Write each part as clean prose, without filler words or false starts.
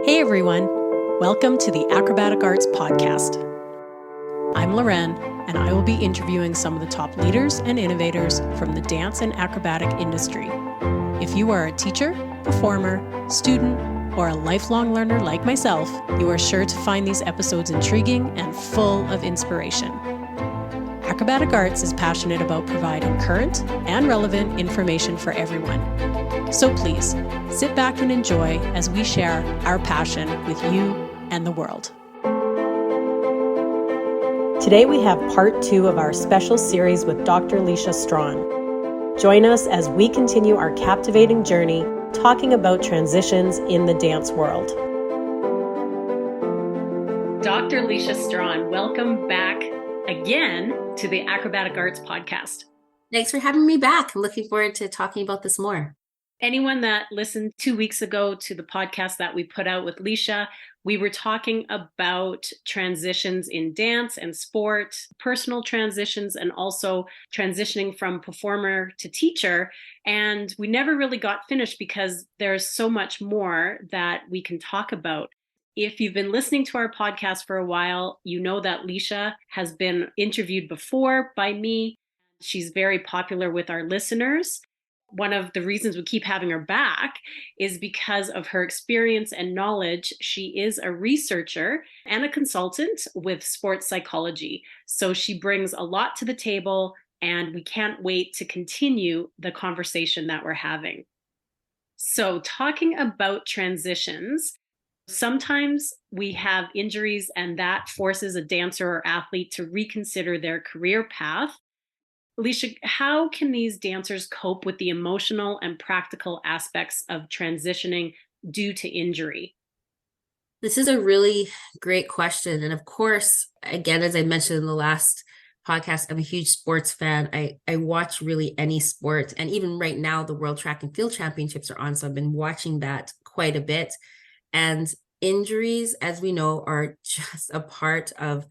Hey everyone, welcome to the Acrobatic Arts Podcast. I'm Loren, and I will be interviewing some of the top leaders and innovators from the dance and acrobatic industry. If you are a teacher, performer, student, or a lifelong learner like myself, you are sure to find these episodes intriguing and full of inspiration. Acrobatic Arts is passionate about providing current and relevant information for everyone. So please, sit back and enjoy as we share our passion with you and the world. Today we have part 2 of our special series with Dr. Leisha Strachan. Join us as we continue our captivating journey talking about transitions in the dance world. Dr. Leisha Strachan, welcome back again to the Acrobatic Arts Podcast. Thanks for having me back. I'm looking forward to talking about this more. Anyone that listened 2 weeks ago to the podcast that we put out with Leisha, we were talking about transitions in dance and sport, personal transitions, and also transitioning from performer to teacher. And we never really got finished because there's so much more that we can talk about. If you've been listening to our podcast for a while, you know that Leisha has been interviewed before by me. She's very popular with our listeners. One of the reasons we keep having her back is because of her experience and knowledge. She is a researcher and a consultant with sports psychology. So she brings a lot to the table, and we can't wait to continue the conversation that we're having. So talking about transitions, sometimes we have injuries and that forces a dancer or athlete to reconsider their career path. Leisha, how can these dancers cope with the emotional and practical aspects of transitioning due to injury? This is a really great question. And of course, again, as I mentioned in the last podcast, I'm a huge sports fan. I watch really any sport. And even right now, the World Track and Field Championships are on. So I've been watching that quite a bit. And injuries, as we know, are just a part of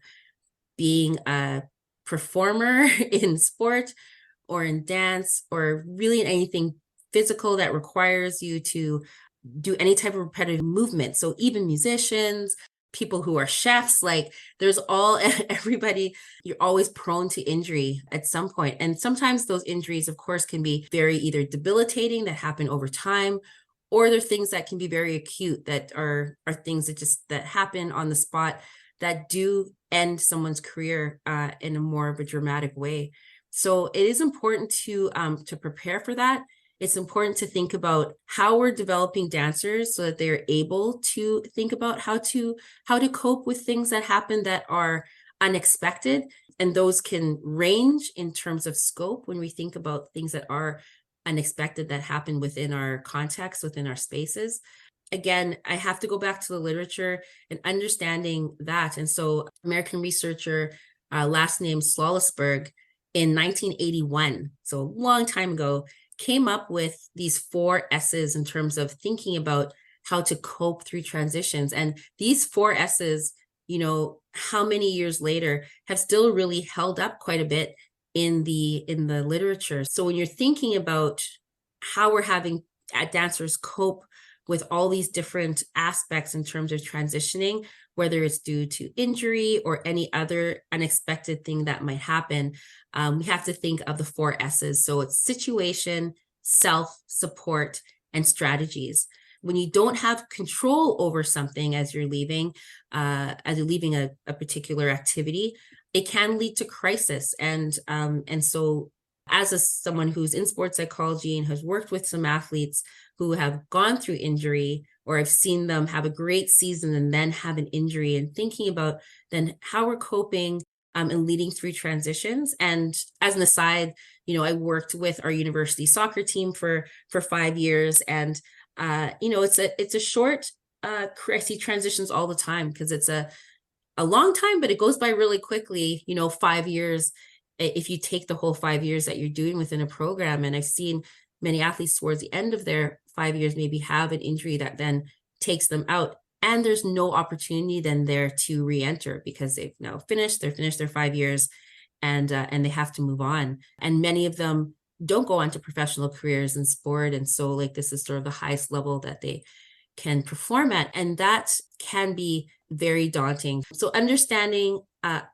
being a performer in sport or in dance or really in anything physical that requires you to do any type of repetitive movement. So even musicians, people who are chefs, like there's everybody, you're always prone to injury at some point. And sometimes those injuries, of course, can be very either debilitating that happen over time, or they're things that can be very acute that are things that happen on the spot that do end someone's career in a more of a dramatic way. So it is important to prepare for that. It's important to think about how we're developing dancers so that they're able to think about how to cope with things that happen that are unexpected. And those can range in terms of scope when we think about things that are unexpected that happen within our context, within our spaces. Again, I have to go back to the literature and understanding that. And so American researcher, last name Slolisberg, in 1981, so a long time ago, came up with these 4 S's in terms of thinking about how to cope through transitions. And these 4 S's, how many years later, have still really held up quite a bit in the literature. So when you're thinking about how we're having dancers cope with all these different aspects in terms of transitioning, whether it's due to injury or any other unexpected thing that might happen, we have to think of the 4 S's. So it's situation, self, support, and strategies. When you don't have control over something as you're leaving a particular activity, it can lead to crisis. And so as someone who's in sports psychology and has worked with some athletes who have gone through injury, or I've seen them have a great season and then have an injury, and thinking about then how we're coping and leading through transitions. And as an aside, I worked with our university soccer team for 5 years, and it's a short I see transitions all the time because it's a long time, but it goes by really quickly. 5 years, if you take the whole 5 years that you're doing within a program. And I've seen many athletes towards the end of their 5 years maybe have an injury that then takes them out, and there's no opportunity then there to re-enter because they've now finished their 5 years, and they have to move on. And many of them don't go on to professional careers in sport, and so like this is sort of the highest level that they can perform at. And that can be very daunting. So understanding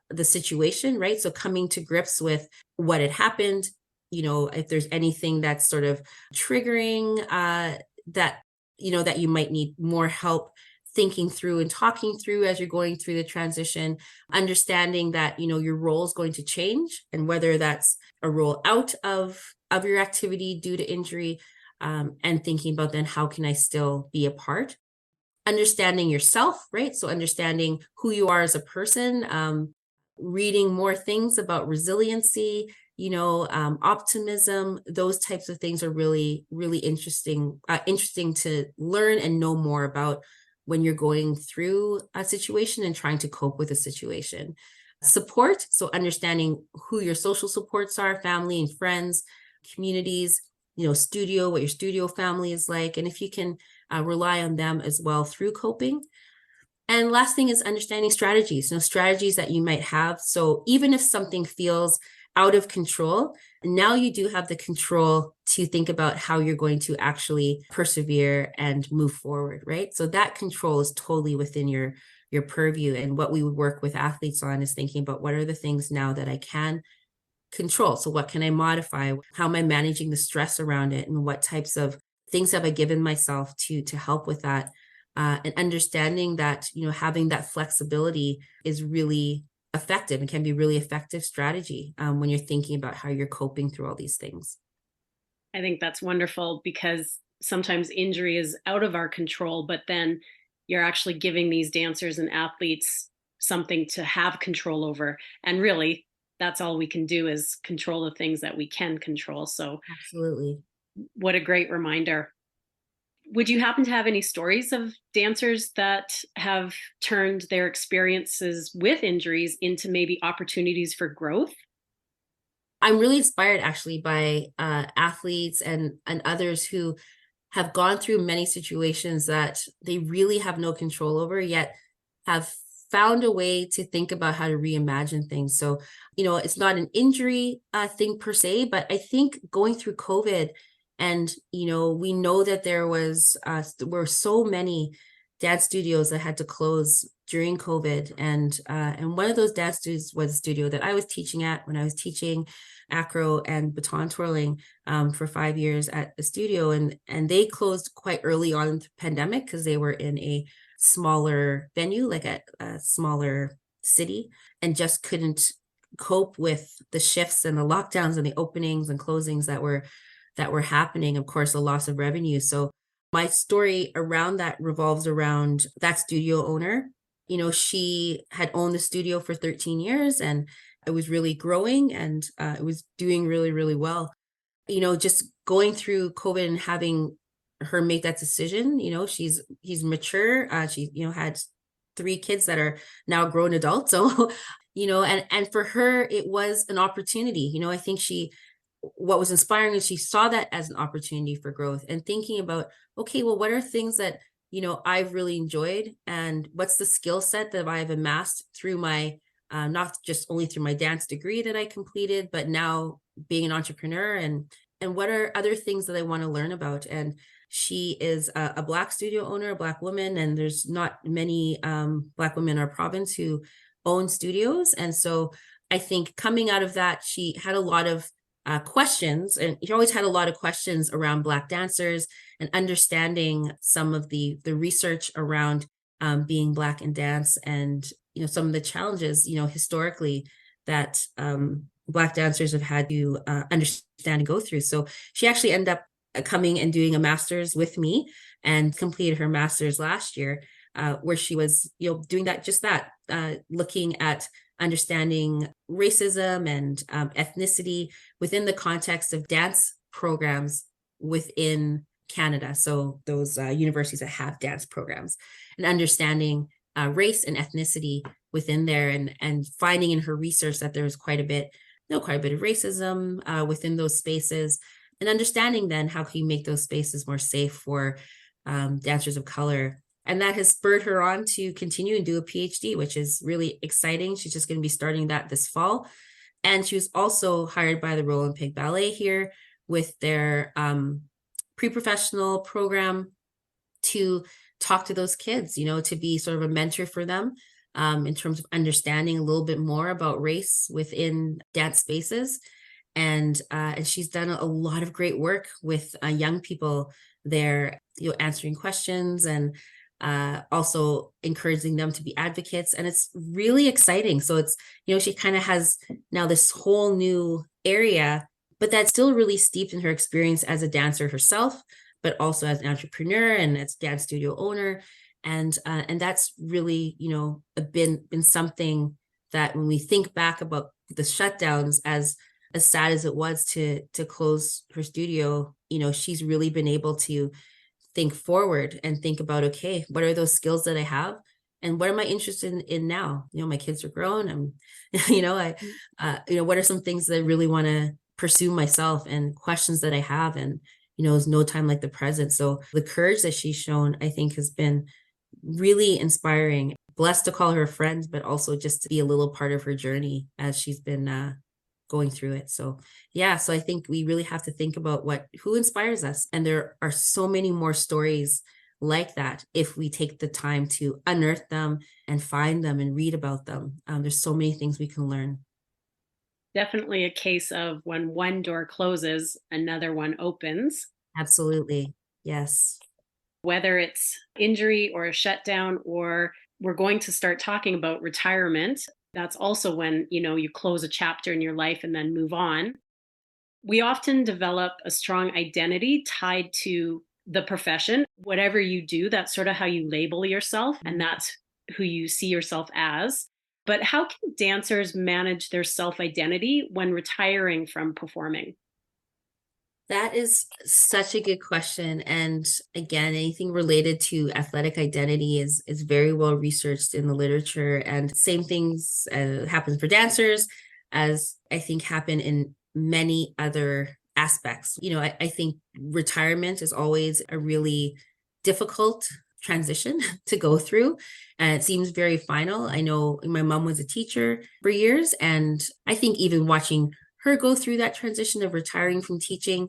the situation, right? So coming to grips with what had happened, if there's anything that's sort of triggering that, that you might need more help thinking through and talking through as you're going through the transition, understanding that, your role is going to change, and whether that's a role out of your activity due to injury, and thinking about then how can I still be a part, understanding yourself, right? So understanding who you are as a person, reading more things about resiliency, optimism. Those types of things are really, really interesting to learn and know more about when you're going through a situation and trying to cope with a situation. Support, so understanding who your social supports are, family and friends, communities, studio, what your studio family is like, and if you can rely on them as well through coping. And last thing is understanding strategies, strategies that you might have. So even if something feels out of control, now you do have the control to think about how you're going to actually persevere and move forward, right? So that control is totally within your purview. And what we would work with athletes on is thinking about what are the things now that I can control. So what can I modify? How am I managing the stress around it? And what types of things have I given myself to help with that? And understanding that, having that flexibility is really effective and can be really effective strategy when you're thinking about how you're coping through all these things. I think that's wonderful, because sometimes injury is out of our control, but then you're actually giving these dancers and athletes something to have control over. And really, that's all we can do, is control the things that we can control. So, Absolutely. what a great reminder. Would you happen to have any stories of dancers that have turned their experiences with injuries into maybe opportunities for growth? I'm really inspired actually by athletes and others who have gone through many situations that they really have no control over, yet have found a way to think about how to reimagine things. So, it's not an injury thing per se, but I think going through COVID, and, we know that there were so many dance studios that had to close during COVID. And one of those dance studios was a studio that I was teaching at when I was teaching acro and baton twirling for 5 years at the studio. And they closed quite early on in the pandemic because they were in a smaller venue, like a smaller city, and just couldn't cope with the shifts and the lockdowns and the openings and closings that were happening. Of course, a loss of revenue. So my story around that revolves around that studio owner. She had owned the studio for 13 years, and it was really growing, and it was doing really, really well. Just going through COVID and having her make that decision, he's mature. She, had 3 kids that are now grown adults. So, and for her, it was an opportunity. I think what was inspiring is she saw that as an opportunity for growth, and thinking about, okay, well, what are things that, I've really enjoyed, and what's the skill set that I've amassed through my, not just only through my dance degree that I completed, but now being an entrepreneur, and what are other things that I want to learn about. And she is a Black studio owner, a Black woman, and there's not many Black women in our province who own studios. And so I think coming out of that, she had a lot of questions, and he always had a lot of questions around Black dancers and understanding some of the research around being Black in dance, and some of the challenges historically that Black dancers have had to understand and go through. So she actually ended up coming and doing a master's with me, and completed her master's last year, where she was doing looking at understanding racism and ethnicity within the context of dance programs within Canada. So those universities that have dance programs, and understanding race and ethnicity within there, and finding in her research that there was quite a bit of racism within those spaces, and understanding then how can you make those spaces more safe for dancers of color. And that has spurred her on to continue and do a PhD, which is really exciting. She's just going to be starting that this fall. And she was also hired by the Roland Pig Ballet here with their pre-professional program to talk to those kids, to be sort of a mentor for them, in terms of understanding a little bit more about race within dance spaces. And she's done a lot of great work with young people there, answering questions and also encouraging them to be advocates. And it's really exciting. So it's, she kind of has now this whole new area, but that's still really steeped in her experience as a dancer herself, but also as an entrepreneur and as dance studio owner. And that's really, been something that when we think back about the shutdowns, as sad as it was to close her studio, she's really been able to think forward and think about, okay, what are those skills that I have? And what am I interested in now? My kids are grown. I'm, what are some things that I really want to pursue myself and questions that I have? And, it's no time like the present. So the courage that she's shown, I think, has been really inspiring. Blessed to call her a friend, but also just to be a little part of her journey as she's been going through it. So yeah, so I think we really have to think about who inspires us. And there are so many more stories like that if we take the time to unearth them and find them and read about them. There's so many things we can learn. Definitely a case of when one door closes, another one opens. Absolutely. Yes. Whether it's injury or a shutdown, or we're going to start talking about retirement, that's also when, you close a chapter in your life and then move on. We often develop a strong identity tied to the profession. Whatever you do, that's sort of how you label yourself, and that's who you see yourself as. But how can dancers manage their self-identity when retiring from performing? That is such a good question. And again, anything related to athletic identity is very well researched in the literature. And same things happen for dancers as I think happen in many other aspects. I think retirement is always a really difficult transition to go through. And it seems very final. I know my mom was a teacher for years, and I think even watching her go through that transition of retiring from teaching,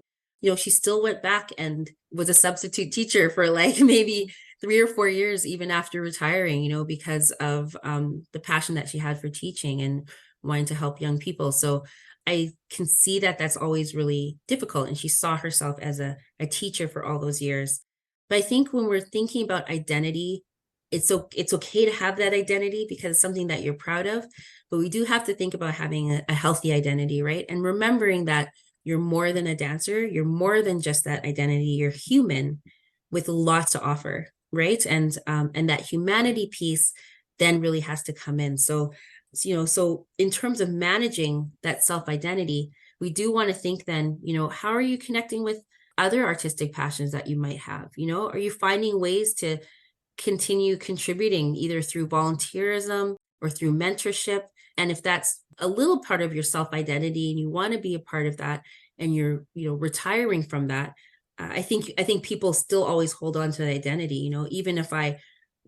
she still went back and was a substitute teacher for like maybe 3 or 4 years, even after retiring, because of the passion that she had for teaching and wanting to help young people. So I can see that that's always really difficult. And she saw herself as a teacher for all those years. But I think when we're thinking about identity, it's okay to have that identity because it's something that you're proud of. But we do have to think about having a healthy identity, right? And remembering that you're more than a dancer. You're more than just that identity. You're human with lots to offer, right? And that humanity piece then really has to come in. So in terms of managing that self-identity, we do want to think then, how are you connecting with other artistic passions that you might have? Are you finding ways to continue contributing either through volunteerism or through mentorship? And if that's a little part of your self-identity and you want to be a part of that and you're, retiring from that, I think people still always hold on to the identity, even if I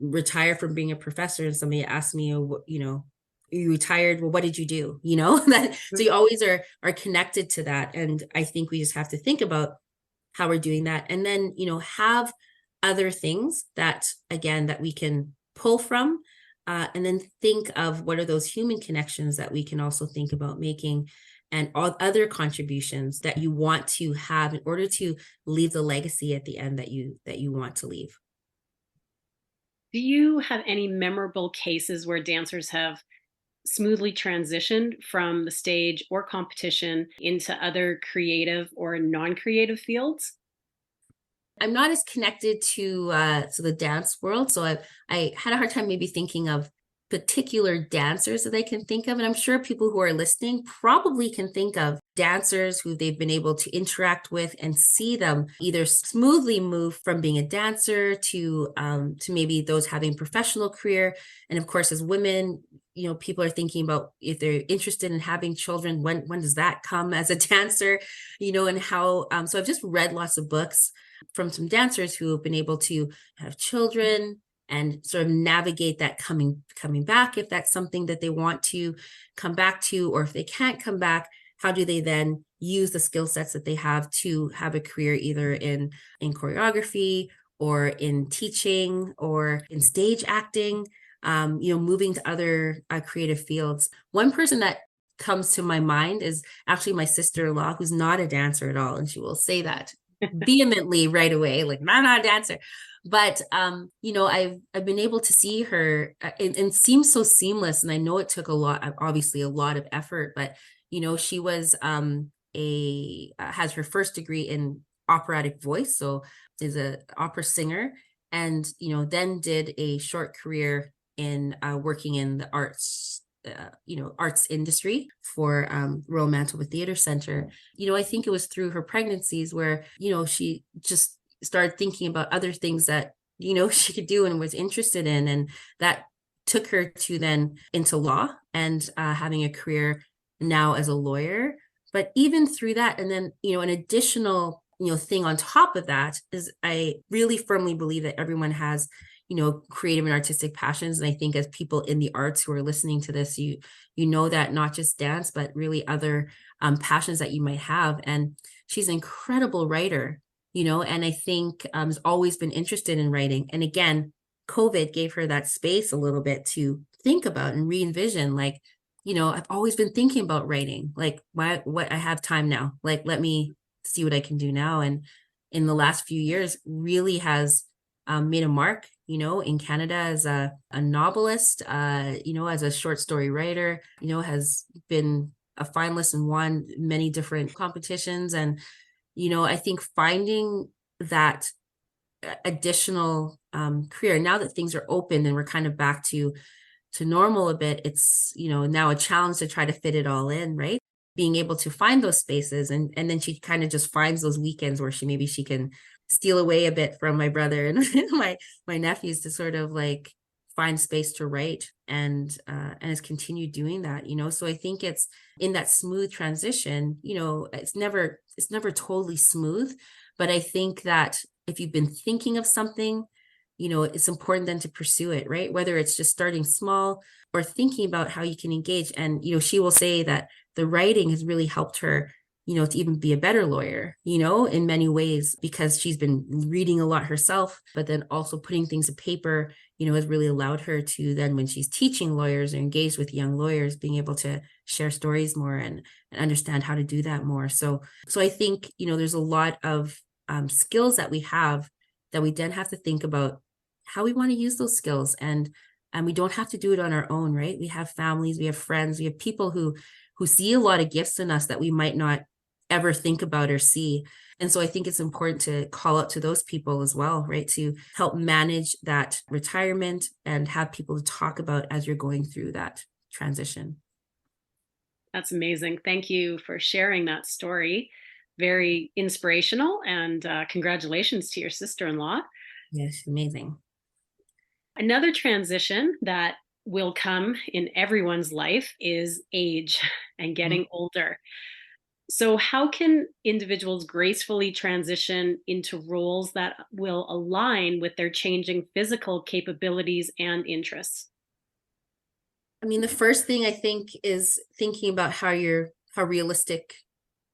retire from being a professor and somebody asks me, you retired, well, what did you do? So you always are connected to that. And I think we just have to think about how we're doing that. And then, have other things that we can pull from, and then think of what are those human connections that we can also think about making and all other contributions that you want to have in order to leave the legacy at the end that you want to leave. Do you have any memorable cases where dancers have smoothly transitioned from the stage or competition into other creative or non-creative fields? I'm not as connected to the dance world, so I had a hard time maybe thinking of particular dancers that they can think of. And I'm sure people who are listening probably can think of dancers who they've been able to interact with and see them either smoothly move from being a dancer to maybe those having professional career. And of course, as women, people are thinking about if they're interested in having children, when does that come as a dancer, and how. So I've just read lots of books from some dancers who have been able to have children and sort of navigate that coming back, if that's something that they want to come back to, or if they can't come back, how do they then use the skill sets that they have to have a career either in choreography or in teaching or in stage acting, moving to other creative fields. One person that comes to my mind is actually my sister-in-law, who's not a dancer at all. And she will say that vehemently right away, like, I'm not a dancer. But I've been able to see her, and seems so seamless. And I know it took obviously a lot of effort, but she was has her first degree in operatic voice, so is a opera singer, and then did a short career in working in the arts industry for Royal Manitoba Theatre Center. I think it was through her pregnancies where she just started thinking about other things that she could do and was interested in, and that took her to then into law and having a career now as a lawyer. But even through that, and then an additional thing on top of that is, I really firmly believe that everyone has creative and artistic passions. And I think as people in the arts who are listening to this, you know that not just dance, but really other passions that you might have. And she's an incredible writer, and I think has always been interested in writing. And again, COVID gave her that space a little bit to think about and re-envision, like, I've always been thinking about writing, like, what I have time now, like, let me see what I can do now. And in the last few years really has made a mark, in Canada as a novelist, as a short story writer, has been a finalist and won many different competitions. And, I think finding that additional career, now that things are open and we're kind of back to normal a bit, it's, now a challenge to try to fit it all in, right? Being able to find those spaces. And then she kind of just finds those weekends where she can steal away a bit from my brother and my nephews to sort of like find space to write, and has continued doing that, so I think it's in that smooth transition. It's never totally smooth, but I think that if you've been thinking of something, it's important then to pursue it, right? Whether it's just starting small or thinking about how you can engage. And she will say that the writing has really helped her to even be a better lawyer, in many ways, because she's been reading a lot herself, but then also putting things to paper, has really allowed her to then, when she's teaching lawyers or engaged with young lawyers, being able to share stories more and understand how to do that more. So I think, there's a lot of skills that we have that we then have to think about how we want to use those skills. And we don't have to do it on our own, right? We have families, we have friends, we have people who see a lot of gifts in us that we might not ever think about or see. And so I think it's important to call out to those people as well, right? To help manage that retirement and have people to talk about as you're going through that transition. That's amazing. Thank you for sharing that story. Very inspirational, and congratulations to your sister-in-law. Yes, amazing. Another transition that will come in everyone's life is age and getting older. So how can individuals gracefully transition into roles that will align with their changing physical capabilities and interests? I mean, the first thing I think is thinking about how realistic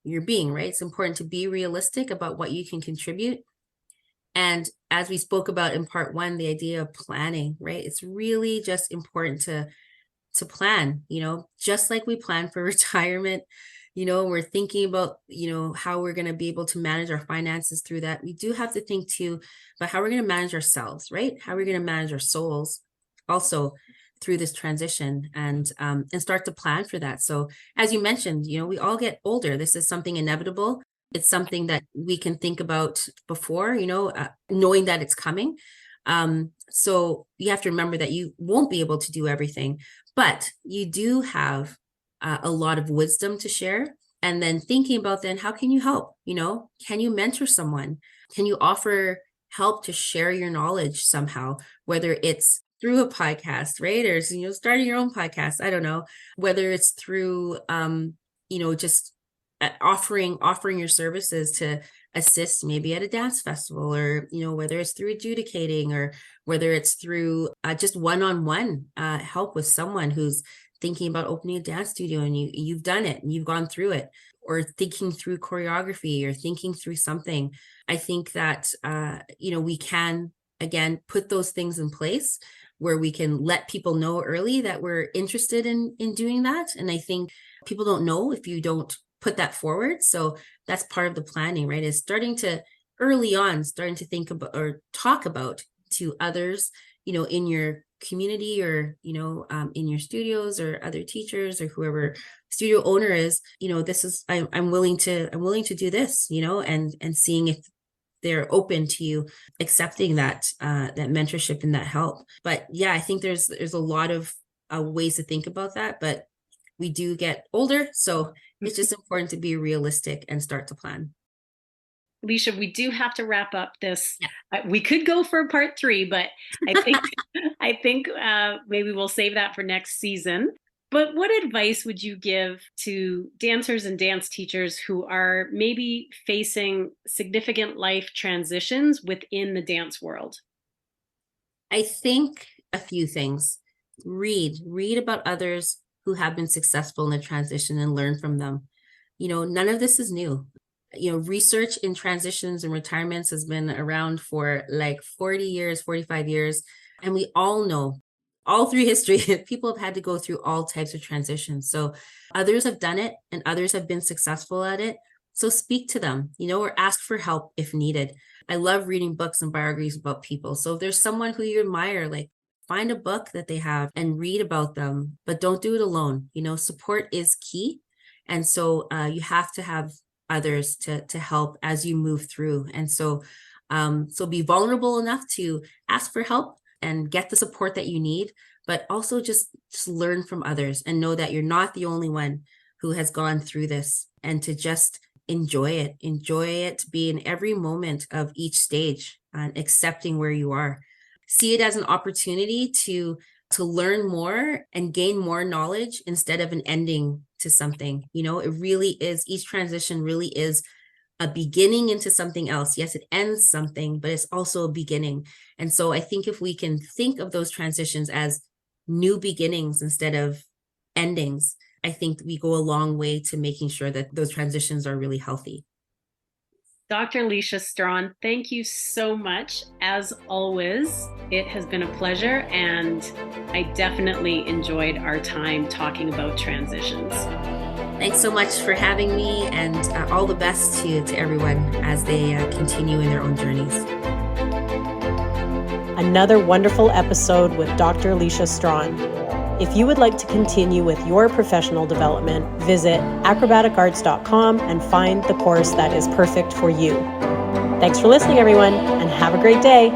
you're being, right? It's important to be realistic about what you can contribute. And as we spoke about in part one, the idea of planning, right? It's really just important to plan, just like we plan for retirement. We're thinking about, how we're going to be able to manage our finances through that. We do have to think too about how we're going to manage ourselves, right? How we're going to manage our souls also through this transition, and start to plan for that. So as you mentioned, we all get older. This is something inevitable. It's something that we can think about before, knowing that it's coming. So you have to remember that you won't be able to do everything, but you do have a lot of wisdom to share. And then thinking about then, how can you help? Can you mentor someone? Can you offer help to share your knowledge somehow, whether it's through a podcast, right? Or, starting your own podcast. I don't know, whether it's through, just offering your services to assist maybe at a dance festival, or, whether it's through adjudicating, or whether it's through just one-on-one help with someone who's thinking about opening a dance studio, and you've done it and you've gone through it, or thinking through choreography, or thinking through something. I think that, we can, again, put those things in place where we can let people know early that we're interested in doing that. And I think people don't know if you don't put that forward. So that's part of the planning, right? Is starting to think about or talk about to others, in your community, or, in your studios, or other teachers, or whoever studio owner is, this is, I'm willing to do this, and seeing if they're open to you accepting that mentorship and that help. But yeah, I think there's a lot of ways to think about that, but we do get older, so it's just important to be realistic and start to plan. Leisha, we do have to wrap up this. We could go for part 3, but I think maybe we'll save that for next season. But what advice would you give to dancers and dance teachers who are maybe facing significant life transitions within the dance world? I think a few things. Read about others who have been successful in the transition and learn from them. None of this is new. Research in transitions and retirements has been around for like 40 years, 45 years. And we all know, all through history, people have had to go through all types of transitions. So others have done it and others have been successful at it. So speak to them, or ask for help if needed. I love reading books and biographies about people. So if there's someone who you admire, like, find a book that they have and read about them, but don't do it alone. Support is key. And so you have to have others to help as you move through. And so be vulnerable enough to ask for help and get the support that you need, but also just learn from others and know that you're not the only one who has gone through this, and to just enjoy it, be in every moment of each stage and accepting where you are. See it as an opportunity to learn more and gain more knowledge instead of an ending to something. It really is, each transition really is a beginning into something else. Yes, it ends something, but it's also a beginning. And so I think if we can think of those transitions as new beginnings instead of endings, I think we go a long way to making sure that those transitions are really healthy. Dr. Leisha Strachan, thank you so much. As always, it has been a pleasure, and I definitely enjoyed our time talking about transitions. Thanks so much for having me, and all the best to everyone as they continue in their own journeys. Another wonderful episode with Dr. Leisha Strachan. If you would like to continue with your professional development, visit acrobaticarts.com and find the course that is perfect for you. Thanks for listening, everyone, and have a great day.